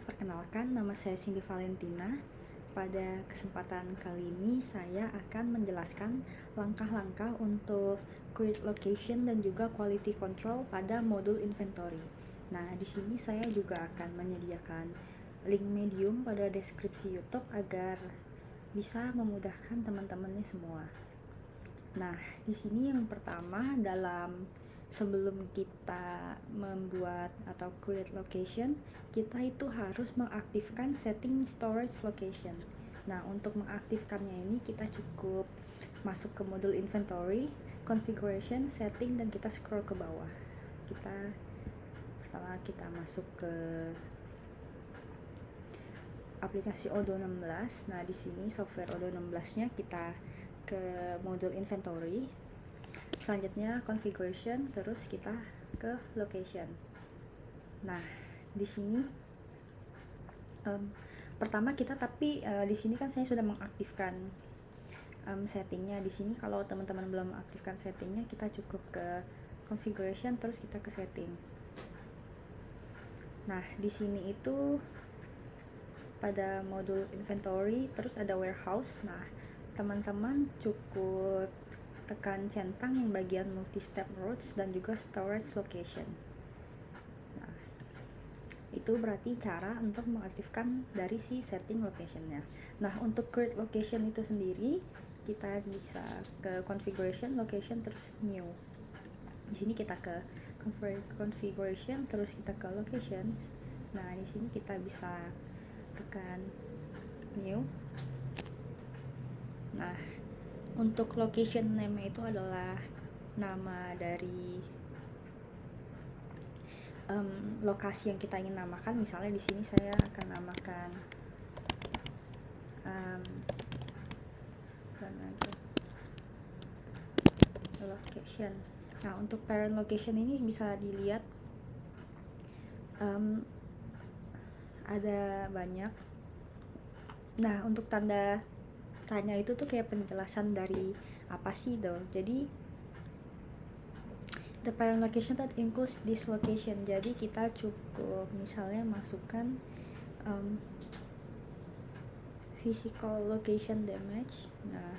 perkenalkan nama saya Cindy Valentina. Pada kesempatan kali ini saya akan menjelaskan langkah-langkah untuk create location dan juga quality control pada modul inventory. Nah, di sini saya juga akan menyediakan link Medium pada deskripsi YouTube agar bisa memudahkan teman-temannya semua. Nah, di sini yang pertama sebelum kita membuat atau create location, kita itu harus mengaktifkan setting storage location. Nah, untuk mengaktifkannya ini kita cukup masuk ke modul inventory, configuration, setting, dan kita scroll ke bawah. Kita masuk ke aplikasi Odoo 16. Nah, di sini software Odoo 16-nya kita ke modul inventory. Selanjutnya configuration, terus kita ke location. Nah, di sini pertama kita di sini kan saya sudah mengaktifkan settingnya. Di sini kalau teman-teman belum mengaktifkan settingnya, kita cukup ke configuration, terus kita ke setting. Nah, di sini itu pada modul inventory terus ada warehouse. Nah, teman-teman cukup tekan centang yang bagian multi-step routes dan juga storage location. Nah, itu berarti cara untuk mengaktifkan dari si setting locationnya. Nah, untuk create location itu sendiri kita bisa ke configuration, location, terus new. Di sini kita ke configuration, terus kita ke locations. Nah, di sini kita bisa tekan new. Nah, untuk location name itu adalah nama dari lokasi yang kita ingin namakan. Misalnya di sini saya akan namakan location. Nah, untuk parent location ini bisa dilihat ada banyak. Nah, untuk tanda tanya itu tuh kayak penjelasan dari apa sih itu. Jadi the parent location that includes this location. Jadi kita cukup misalnya masukkan physical location damage. Nah,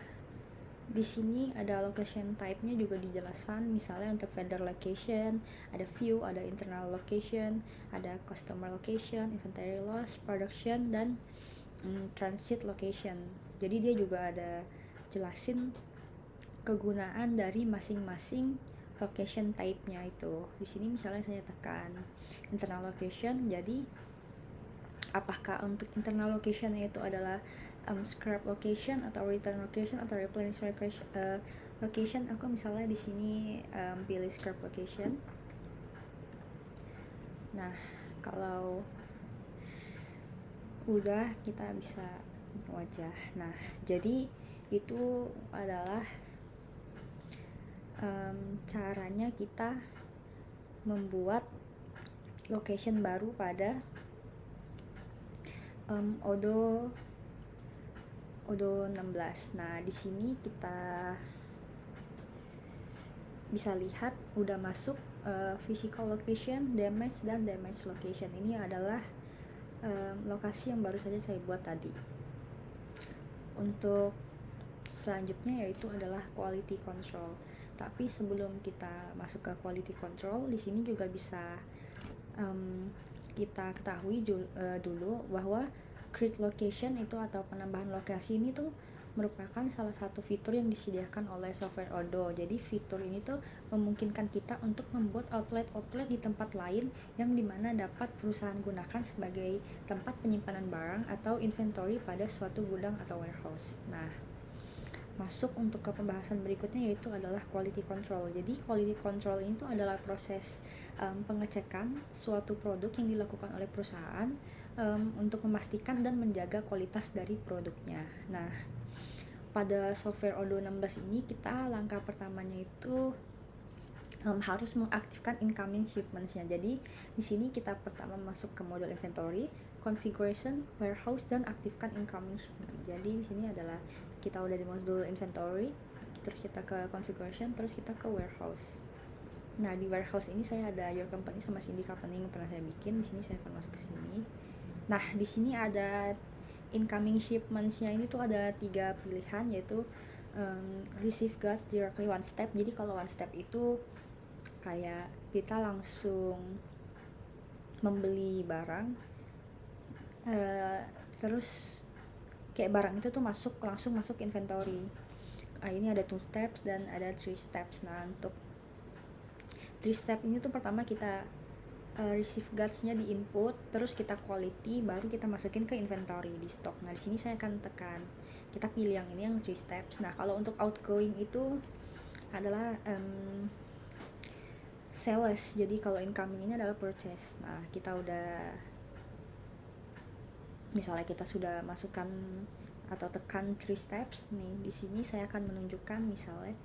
di sini ada location type-nya juga dijelaskan. Misalnya untuk vendor location, ada view, ada internal location, ada customer location, inventory loss, production, dan transit location. Jadi dia juga ada jelasin kegunaan dari masing-masing location type-nya itu. Di sini misalnya saya tekan internal location, jadi apakah untuk internal location itu adalah scrap location atau return location atau replenish location. Aku misalnya di sini pilih scrap location. Nah, kalau udah kita bisa wajah. Nah, jadi itu adalah caranya kita membuat location baru pada Odoo 16. Nah, di sini kita bisa lihat udah masuk physical location, damage, dan damage location. Ini adalah lokasi yang baru saja saya buat tadi. Untuk selanjutnya yaitu adalah quality control. Tapi sebelum kita masuk ke quality control, di sini juga bisa kita ketahui dulu bahwa create location itu atau penambahan lokasi ini tuh merupakan salah satu fitur yang disediakan oleh software Odoo. Jadi fitur ini tuh memungkinkan kita untuk membuat outlet di tempat lain yang dimana dapat perusahaan gunakan sebagai tempat penyimpanan barang atau inventory pada suatu gudang atau warehouse. Nah, masuk untuk ke pembahasan berikutnya yaitu adalah quality control. Jadi quality control ini tuh adalah proses pengecekan suatu produk yang dilakukan oleh perusahaan untuk memastikan dan menjaga kualitas dari produknya. Nah, pada software Odoo 16 ini kita langkah pertamanya itu harus mengaktifkan incoming shipments-nya. Jadi di sini kita pertama masuk ke modul inventory, configuration, warehouse, dan aktifkan incoming shipment. Jadi di sini adalah kita udah di modul inventory, terus kita ke configuration, terus kita ke warehouse. Nah, di warehouse ini saya ada Your Company sama Cindy Company yang pernah saya bikin. Di sini saya akan masuk ke sini. Nah, di sini ada incoming shipments-nya ini tuh ada 3 pilihan, yaitu receive goods directly one step. Jadi kalau one step itu kayak kita langsung membeli barang, terus kayak barang itu tuh langsung masuk inventory. Ini ada 2 steps dan ada 3 steps. Nah, untuk 3 step ini tuh pertama kita receive goods-nya di input, terus kita quality, baru kita masukin ke inventory di stok. Nah, di sini saya akan tekan, kita pilih yang ini, yang 3 steps. Nah, kalau untuk outgoing itu adalah sales. Jadi kalau incoming ini adalah purchase. Nah, kita udah, misalnya kita sudah masukkan atau tekan 3 steps nih, di sini saya akan menunjukkan misalnya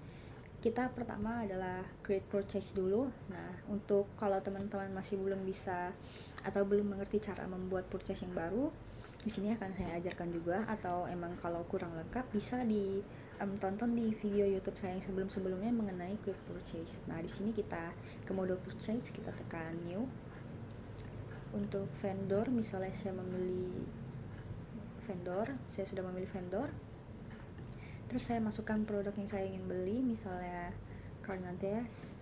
kita pertama adalah create purchase dulu. Nah, untuk kalau teman-teman masih belum bisa atau belum mengerti cara membuat purchase yang baru, di sini akan saya ajarkan juga, atau emang kalau kurang lengkap bisa tonton di video YouTube saya yang sebelum-sebelumnya mengenai create purchase. Nah, di sini kita ke mode purchase, kita tekan new. Untuk vendor, misalnya saya sudah memilih vendor. Terus saya masukkan produk yang saya ingin beli, misalnya Carnates.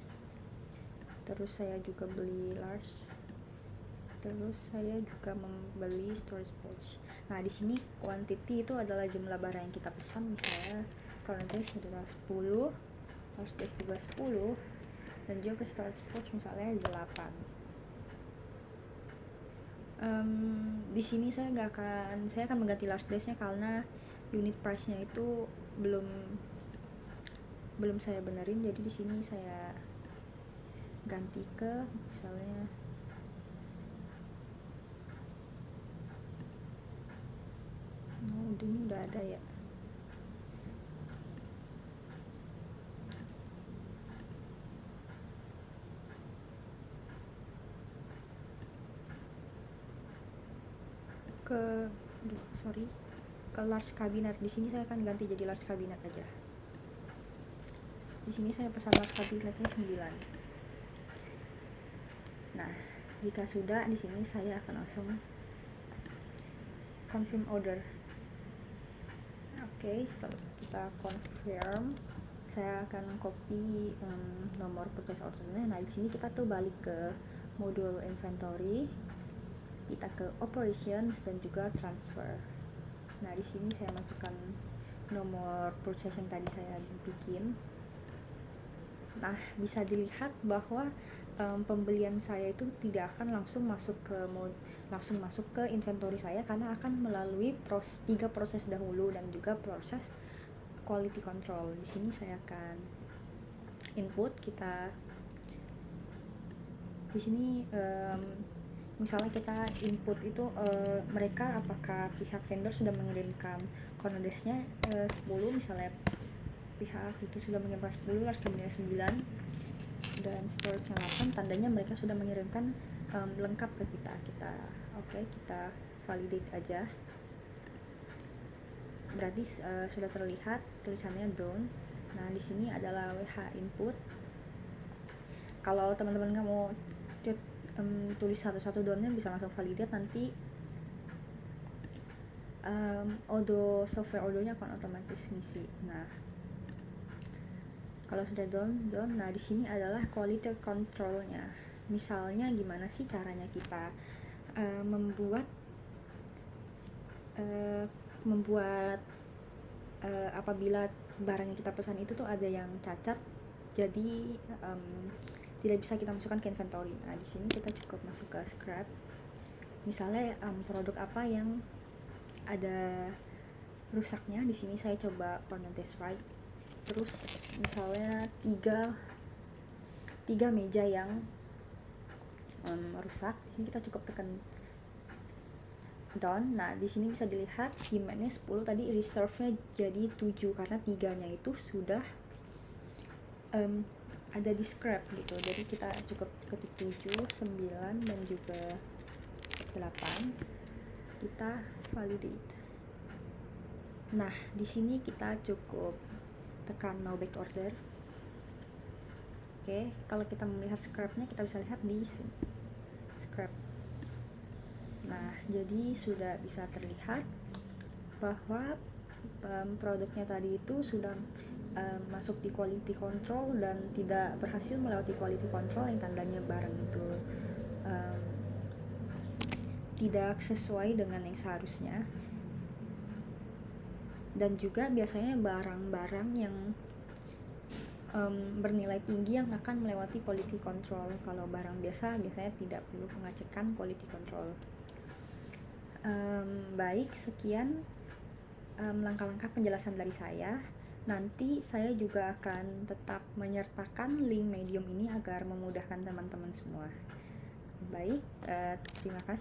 Terus saya juga beli large. Terus saya juga membeli storage pouch. Nah, di sini quantity itu adalah jumlah barang yang kita pesan, misalnya Carnates adalah 10, large disk juga 10, dan juga storage pouch misalnya 8. Di sini saya akan mengganti large disk-nya karena unit price-nya itu belum saya benerin. Jadi di sini saya ganti ke misalnya ini udah ada ya. Ke large cabinet. Di sini saya akan ganti jadi large cabinet aja. Di sini saya pesan large cabinetnya 9. Nah, jika sudah, di sini saya akan langsung confirm order. Oke, setelah kita confirm, saya akan copy nomor purchase ordernya. Nah, di sini kita tuh balik ke modul inventory, kita ke operations dan juga transfer. Nah, di sini saya masukkan nomor purchase yang tadi saya bikin. Nah, bisa dilihat bahwa pembelian saya itu tidak akan langsung masuk ke inventory saya, karena akan melalui 3 proses dahulu dan juga proses quality control. Di sini saya akan input, di sini misalnya kita input itu mereka, apakah pihak vendor sudah mengirimkan Carnates-nya 10, misalnya pihak itu sudah mengirimkan 10, large cabinet 9 dan storage 8, tandanya mereka sudah mengirimkan lengkap ke kita. Kita validate aja. Berarti sudah terlihat tulisannya done. Nah, di sini adalah WH input. Kalau teman-teman nggak mau tulis satu-satu done-nya, bisa langsung validate, nanti software ordernya akan otomatis ngisi. Nah, kalau sudah done. Nah, di sini adalah quality control-nya. Misalnya gimana sih caranya kita membuat apabila barang yang kita pesan itu tuh ada yang cacat, jadi tidak bisa kita masukkan ke inventory. Nah, di sini kita cukup masuk ke scrap. Misalnya produk apa yang ada rusaknya, di sini saya coba Carnates right. Terus misalnya 3 meja yang rusak, di sini kita cukup tekan done. Nah, di sini bisa dilihat demand-nya 10, tadi reserve-nya jadi 7 karena 3-nya itu sudah ada di scrap gitu. Jadi kita cukup ketik 7, 9 dan juga 8. Kita validate. Nah, di sini kita cukup tekan no back order. Oke, kalau kita melihat scrap-nya, kita bisa lihat di scrap. Nah, jadi sudah bisa terlihat bahwa produknya tadi itu sudah masuk di quality control dan tidak berhasil melewati quality control yang tandanya barang itu tidak sesuai dengan yang seharusnya. Dan juga biasanya barang-barang yang bernilai tinggi yang akan melewati quality control. Kalau barang biasa biasanya tidak perlu pengecekan quality control. Baik, sekian langkah-langkah penjelasan dari saya. Nanti saya juga akan tetap menyertakan link Medium ini agar memudahkan teman-teman semua. Baik, terima kasih.